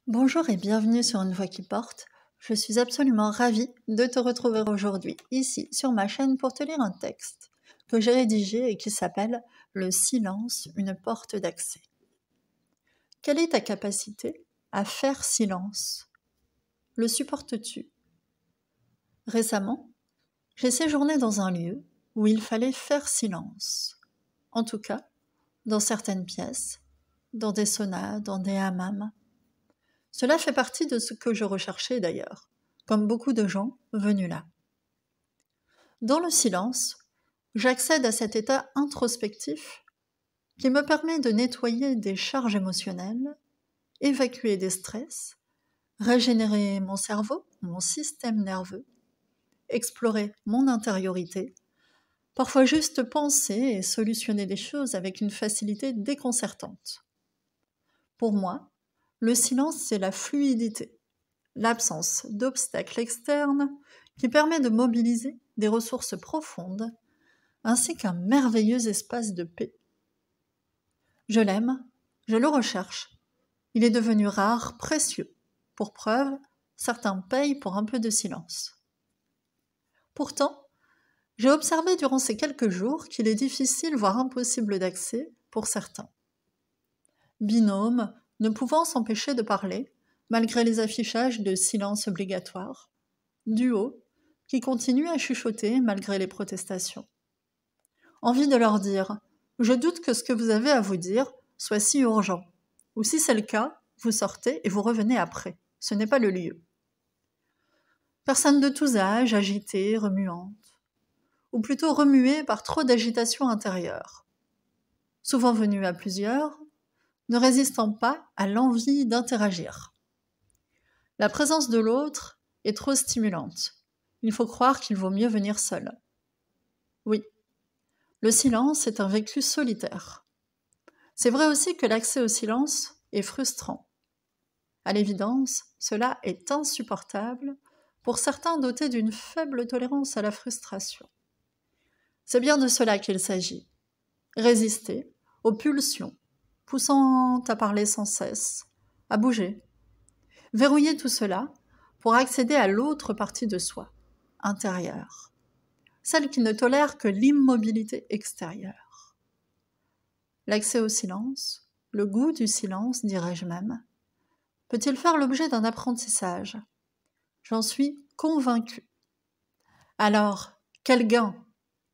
Bonjour et bienvenue sur Une Voix qui porte. Je suis absolument ravie de te retrouver aujourd'hui ici sur ma chaîne pour te lire un texte que j'ai rédigé et qui s'appelle « Le silence, une porte d'accès ». Quelle est ta capacité à faire silence? Le supportes-tu? Récemment, j'ai séjourné dans un lieu où il fallait faire silence. En tout cas, dans certaines pièces, dans des saunas, dans des hammams. Cela fait partie de ce que je recherchais d'ailleurs, comme beaucoup de gens venus là. Dans le silence, j'accède à cet état introspectif qui me permet de nettoyer des charges émotionnelles, évacuer des stress, régénérer mon cerveau, mon système nerveux, explorer mon intériorité, parfois juste penser et solutionner des choses avec une facilité déconcertante. Pour moi, le silence, c'est la fluidité, l'absence d'obstacles externes qui permet de mobiliser des ressources profondes ainsi qu'un merveilleux espace de paix. Je l'aime, je le recherche. Il est devenu rare, précieux. Pour preuve, certains payent pour un peu de silence. Pourtant, j'ai observé durant ces quelques jours qu'il est difficile, voire impossible d'accès pour certains. Binômes ne pouvant s'empêcher de parler, malgré les affichages de silence obligatoire. Duo qui continuent à chuchoter malgré les protestations. Envie de leur dire « Je doute que ce que vous avez à vous dire soit si urgent. Ou si c'est le cas, vous sortez et vous revenez après. Ce n'est pas le lieu. » Personnes de tous âges, agitées, remuantes. Ou plutôt remuées par trop d'agitation intérieure. Souvent venues à plusieurs, ne résistant pas à l'envie d'interagir. La présence de l'autre est trop stimulante. Il faut croire qu'il vaut mieux venir seul. Oui, le silence est un vécu solitaire. C'est vrai aussi que l'accès au silence est frustrant. À l'évidence, cela est insupportable pour certains dotés d'une faible tolérance à la frustration. C'est bien de cela qu'il s'agit. Résister aux pulsions, poussant à parler sans cesse, à bouger. Verrouiller tout cela pour accéder à l'autre partie de soi, intérieure. Celle qui ne tolère que l'immobilité extérieure. L'accès au silence, le goût du silence, dirais-je même, peut-il faire l'objet d'un apprentissage? J'en suis convaincue. Alors, quel gain,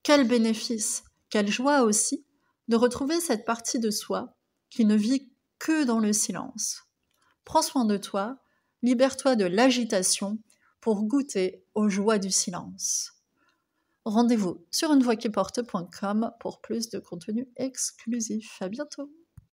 quel bénéfice, quelle joie aussi de retrouver cette partie de soi qui ne vit que dans le silence. Prends soin de toi, libère-toi de l'agitation pour goûter aux joies du silence. Rendez-vous sur unevoixquiporte.com pour plus de contenu exclusif. À bientôt.